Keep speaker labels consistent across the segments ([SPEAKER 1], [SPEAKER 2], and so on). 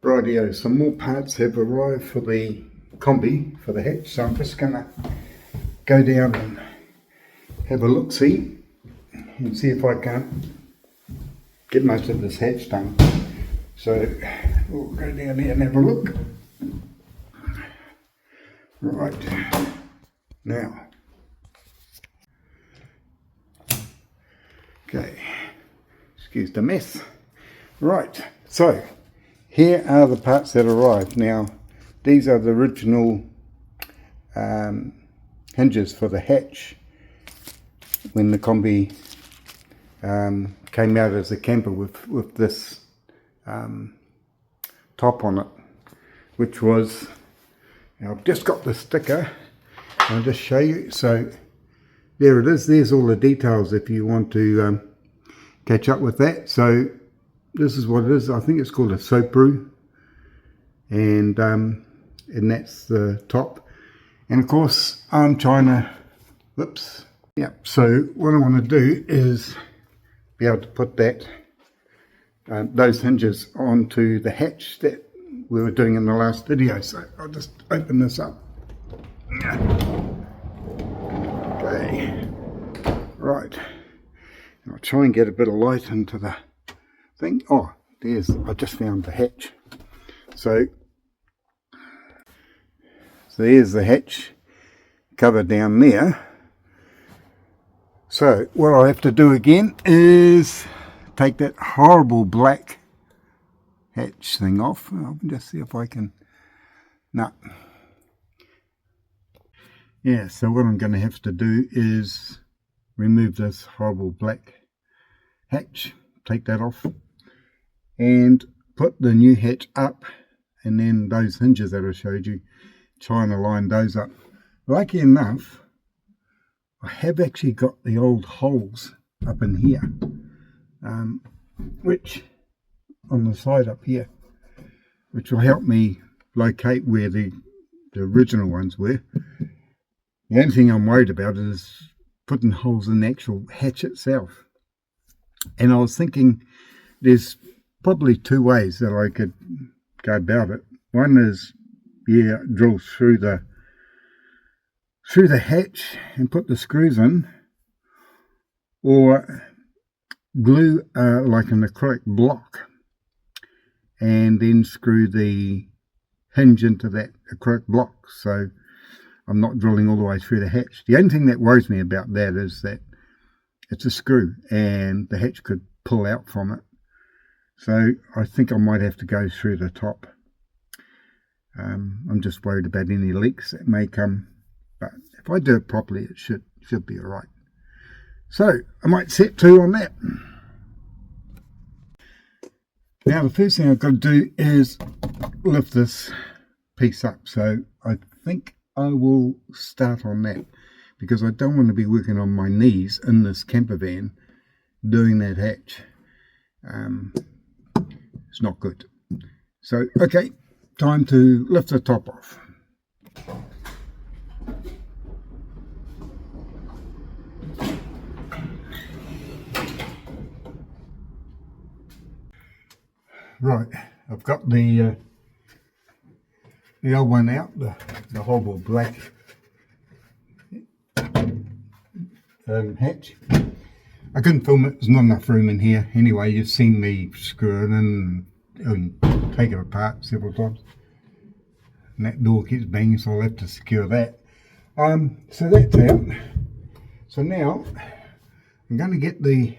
[SPEAKER 1] Rightio, some more parts have arrived for the Kombi, for the hatch, so I'm just going to go down and have a look-see and see if I can't get most of this hatch done. So we'll go down there and have a look. Right, now, okay, excuse the mess. Right, so here are the parts that arrived. Now, these are the original hinges for the hatch when the Kombi came out as a camper with this top on it, which was, now I've just got the sticker, I'll just show you. So there it is, there's all the details if you want to catch up with that. So this is what it is. I think it's called a soap brew, and that's the top. And of course I'm trying to, whoops, yeah, so what I want to do is be able to put that those hinges onto the hatch that we were doing in the last video. So I'll just open this up. Okay, right, and I'll try and get a bit of light into the thing. Oh, I just found the hatch. So there's the hatch cover down there. So what I have to do again is take that horrible black hatch thing off. I'll just see if I can. No. Yeah, so what I'm going to have to do is remove this horrible black hatch, take that off, and put the new hatch up, and then those hinges that I showed you, try and align those up. Lucky enough, I have actually got the old holes up in here, which on the side up here, which will help me locate where the original ones were. The only thing I'm worried about is putting holes in the actual hatch itself. And I was thinking there's probably two ways that I could go about it. One is, yeah, drill through the hatch and put the screws in, or glue like an acrylic block and then screw the hinge into that acrylic block, so I'm not drilling all the way through the hatch. The only thing that worries me about that is that it's a screw and the hatch could pull out from it. So I think I might have to go through the top. I'm just worried about any leaks that may come, but if I do it properly, it should be all right. So I might set 2 on that. Now the first thing I've got to do is lift this piece up. So I think I will start on that, because I don't want to be working on my knees in this camper van doing that hatch. It's not good. So okay, time to lift the top off. Right, I've got the old one out, the horrible black hatch. I couldn't film it, there's not enough room in here. Anyway, you've seen me screw it in and take it apart several times. And that door keeps banging, so I'll have to secure that. So that's out. So now, I'm going to get the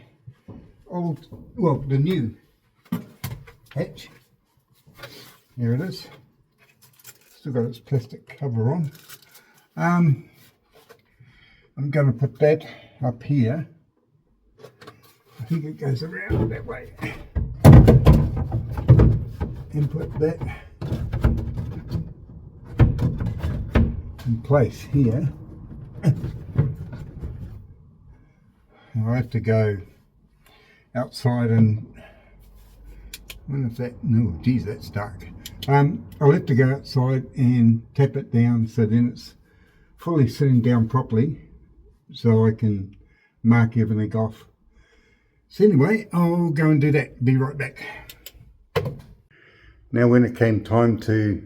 [SPEAKER 1] new hatch. There it is. Still got its plastic cover on. I'm going to put that up here. I think it goes around that way. And put that in place here. I'll have to go outside and, I wonder if that, no, geez, that's dark. I'll have to go outside and tap it down so then it's fully sitting down properly, so I can mark everything off. So anyway, I'll go and do that. Be right back. Now when it came time to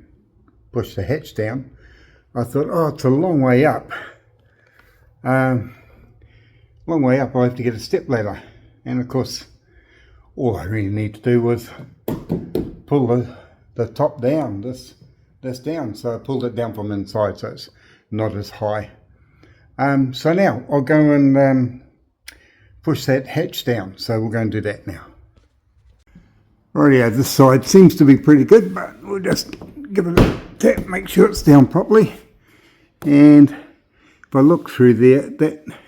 [SPEAKER 1] push the hatch down, I thought, oh, it's a long way up. I have to get a step ladder. And of course, all I really need to do was pull the top down, this down. So I pulled it down from inside, so it's not as high. So now I'll go and push that hatch down. So we'll go and do that now. Rightio, this side seems to be pretty good, but we'll just give it a tap, make sure it's down properly. And if I look through there,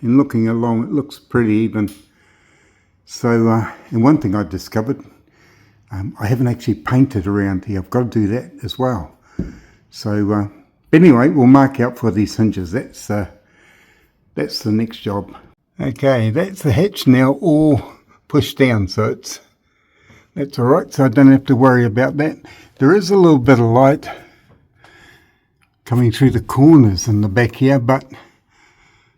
[SPEAKER 1] and looking along, it looks pretty even. So, and one thing I discovered, I haven't actually painted around here. I've got to do that as well. So, but anyway, we'll mark out for these hinges. That's the next job. Okay, that's the hatch now all pushed down, so that's all right. So I don't have to worry about that. There is a little bit of light coming through the corners in the back here, but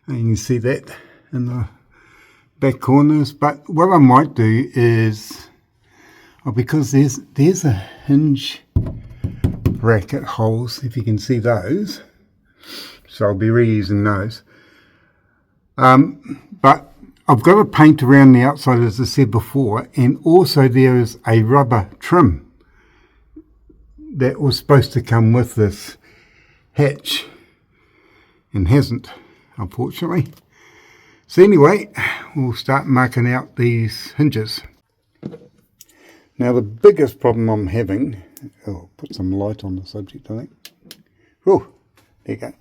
[SPEAKER 1] you can see that in the back corners. But what I might do is, because there's a hinge bracket holes, if you can see those, so I'll be reusing those. But I've got to paint around the outside, as I said before, and also there is a rubber trim that was supposed to come with this hatch and hasn't, unfortunately. So anyway, we'll start marking out these hinges. Now the biggest problem I'm having, put some light on the subject, I think. Oh, there you go.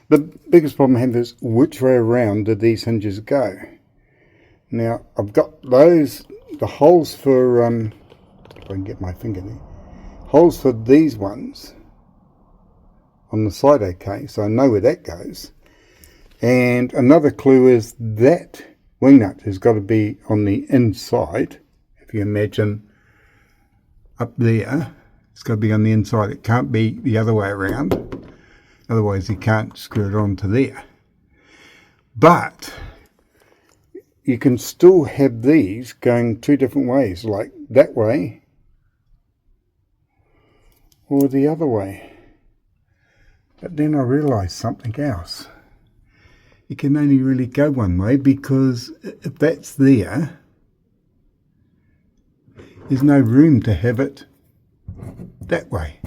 [SPEAKER 1] The biggest problem I have is which way around did these hinges go? Now I've got the holes for, if I can get my finger there, holes for these ones on the side, okay, so I know where that goes. And another clue is that wing nut has got to be on the inside. If you imagine up there, it's got to be on the inside. It can't be the other way around. Otherwise you can't screw it onto there. But you can still have these going two different ways, like that way or the other way. But then I realised something else. It can only really go one way, because if that's there, there's no room to have it that way.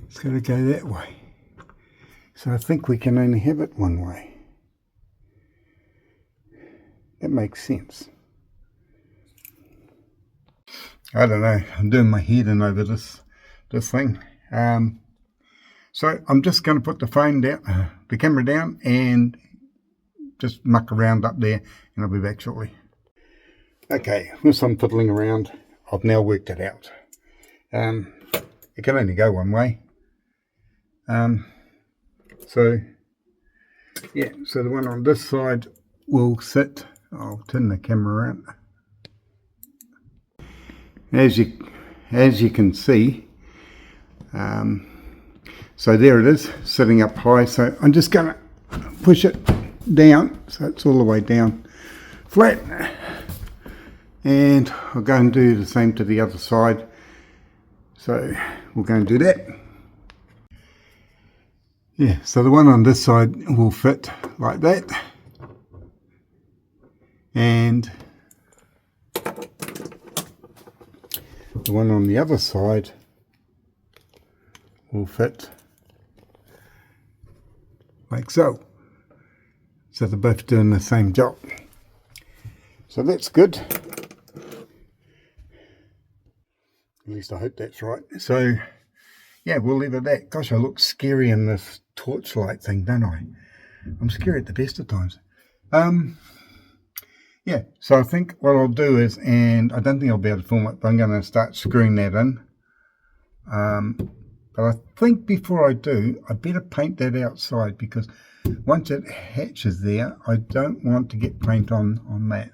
[SPEAKER 1] It's got to go that way. So I think we can only have it one way. That makes sense. I don't know. I'm doing my head in over this thing. So I'm just going to put the phone down, the camera down, and just muck around up there, and I'll be back shortly. Okay, with some fiddling around, I've now worked it out. It can only go one way. So yeah, so the one on this side will sit. I'll turn the camera around. As you can see, so there it is, sitting up high. So I'm just going to push it down, so it's all the way down flat. And I'll go and do the same to the other side. So we'll go and do that. Yeah, so the one on this side will fit like that. And the one on the other side will fit like so. So they're both doing the same job. So that's good. At least I hope that's right. So yeah, we'll leave it at that. Gosh, I look scary in this torchlight thing, don't I? I'm scary at the best of times. Yeah, so I think what I'll do is, and I don't think I'll be able to film it, but I'm going to start screwing that in. But I think before I do, I better paint that outside, because once it hatches there, I don't want to get paint on that.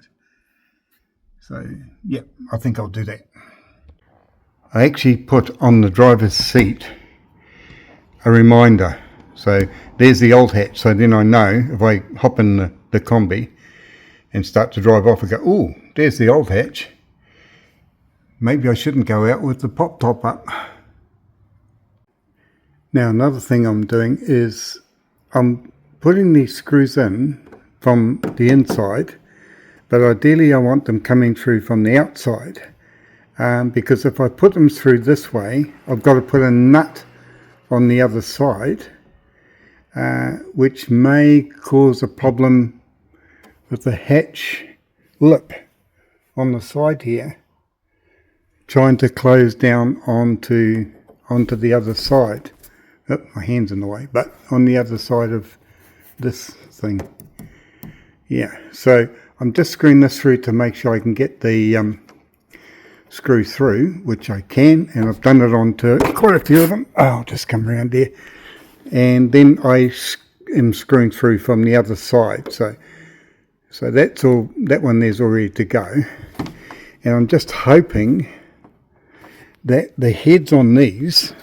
[SPEAKER 1] So yeah, I think I'll do that. I actually put on the driver's seat a reminder. So there's the old hatch. So then I know if I hop in the Kombi and start to drive off, I go, oh, there's the old hatch. maybe I shouldn't go out with the pop top up. Now another thing I'm doing is I'm putting these screws in from the inside, but ideally I want them coming through from the outside, because if I put them through this way, I've got to put a nut on the other side, which may cause a problem with the hatch lip on the side here, trying to close down onto the other side. Oh, my hand's in the way, but on the other side of this thing. Yeah, so I'm just screwing this through to make sure I can get the screw through, which I can, and I've done it onto quite a few of them. Oh, I'll just come around there. And then I am screwing through from the other side. So that's all, that one there's all ready to go. And I'm just hoping that the heads on these,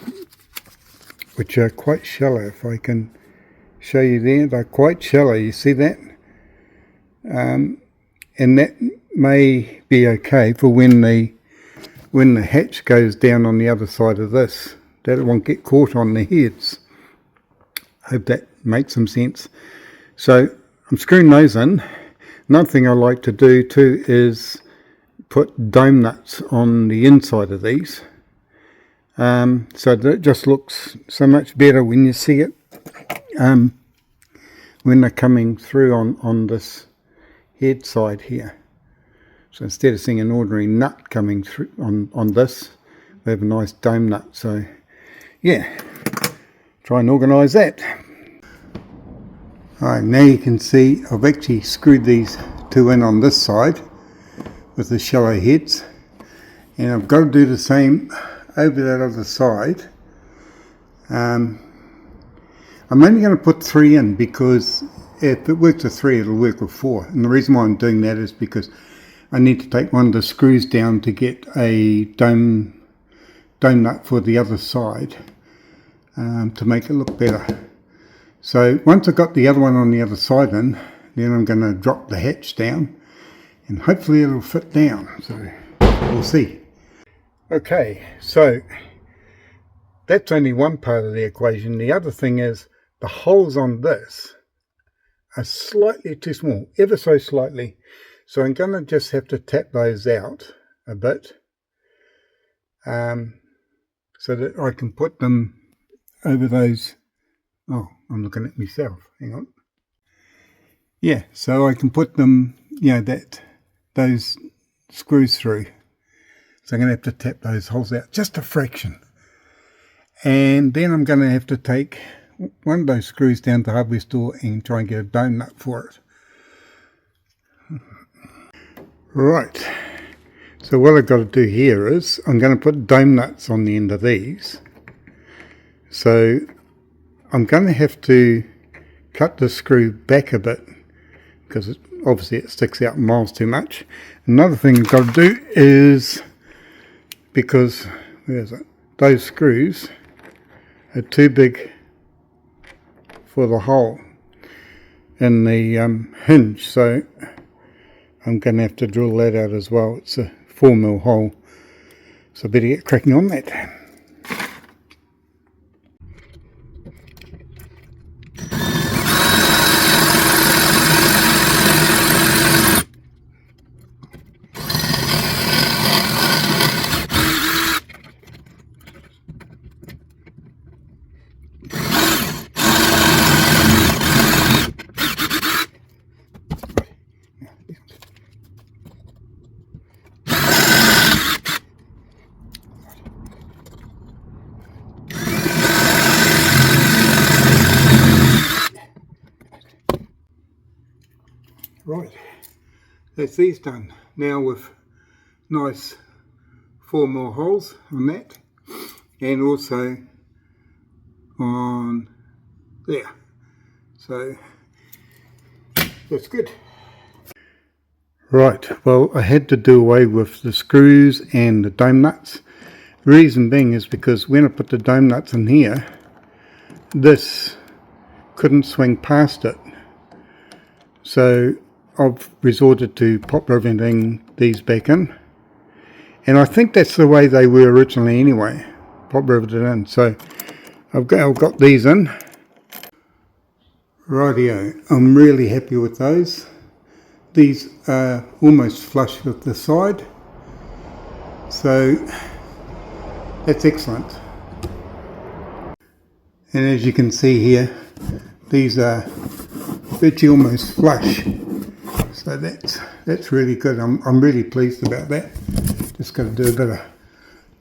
[SPEAKER 1] which are quite shallow, if I can show you there, they're quite shallow, you see that? And that may be okay for when the hatch goes down on the other side of this, that it won't get caught on the heads. Hope that makes some sense. So I'm screwing those in. Another thing I like to do too is put dome nuts on the inside of these, so that it just looks so much better when you see it, when they're coming through on this head side here. So instead of seeing an ordinary nut coming through on this, we have a nice dome nut. So yeah, try and organise that. Alright, now you can see I've actually screwed these two in on this side with the shallow heads, and I've got to do the same over that other side. I'm only going to put 3 in because if it works with 3 it'll work with 4, and the reason why I'm doing that is because I need to take one of the screws down to get a dome nut for the other side, to make it look better. So once I've got the other one on the other side in, then I'm going to drop the hatch down and hopefully it'll fit down, so we'll see. Okay, so that's only one part of the equation. The other thing is the holes on this are slightly too small, ever so slightly. So I'm going to just have to tap those out a bit, so that I can put them over those. Oh, I'm looking at myself. Hang on. Yeah, so I can put them, those screws through. So I'm going to have to tap those holes out just a fraction. And then I'm going to have to take one of those screws down to the hardware store and try and get a dome nut for it. Right, so what I've got to do here is I'm going to put dome nuts on the end of these. So I'm going to have to cut the screw back a bit because obviously it sticks out miles too much. Another thing I've got to do is, because those screws are too big for the hole in the hinge, so I'm going to have to drill that out as well. It's a 4mm hole, so I better get cracking on that. Right, that's these done. Now with nice 4mm holes on that, and also on there. So that's good. Right, well, I had to do away with the screws and the dome nuts. Reason being is because when I put the dome nuts in here, this couldn't swing past it. So I've resorted to pop riveting these back in, And I think that's the way they were originally anyway. Pop riveted in. So I've got these in. Rightio, I'm really happy with those. These are almost flush with the side. So that's excellent. And as you can see here, these are virtually almost flush. So that's really good. I'm really pleased about that. Just got to do a bit of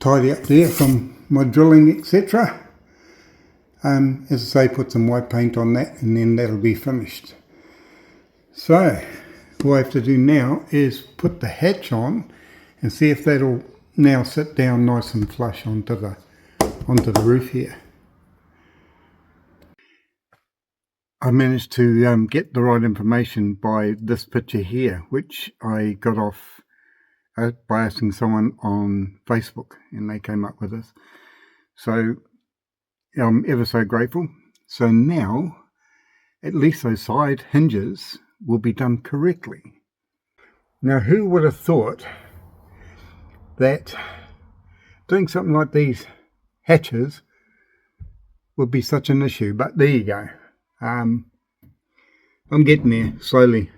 [SPEAKER 1] tidy up there from my drilling, etc. As I say, put some white paint on that and then that'll be finished. So what I have to do now is put the hatch on and see if that'll now sit down nice and flush onto the roof here. I managed to get the right information by this picture here, which I got off by asking someone on Facebook, and they came up with this. So I'm ever so grateful. So now, at least those side hinges will be done correctly. Now, who would have thought that doing something like these hatches would be such an issue? But there you go. I'm getting there slowly,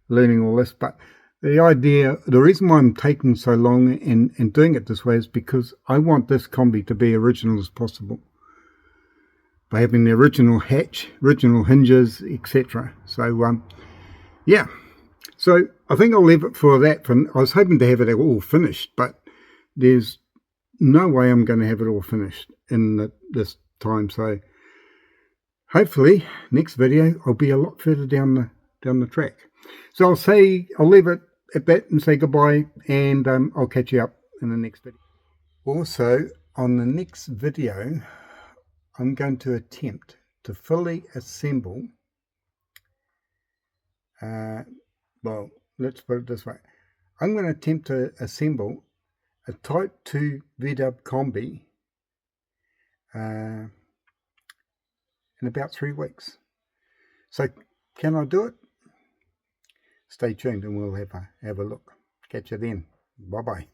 [SPEAKER 1] learning all this. But the reason why I'm taking so long and doing it this way is because I want this Kombi to be original as possible, by having the original hatch, original hinges, etc. So yeah, so I think I'll leave it for that. I was hoping to have it all finished, but there's no way I'm going to have it all finished in this time. So hopefully next video I'll be a lot further down the track. So I'll leave it at that and say goodbye, and I'll catch you up in the next video. Also, on the next video, I'm going to attempt to fully assemble, well, let's put it this way. I'm going to attempt to assemble a Type 2 VW Kombi in about 3 weeks. So can I do it? Stay tuned and we'll have a look. Catch you then. Bye-bye.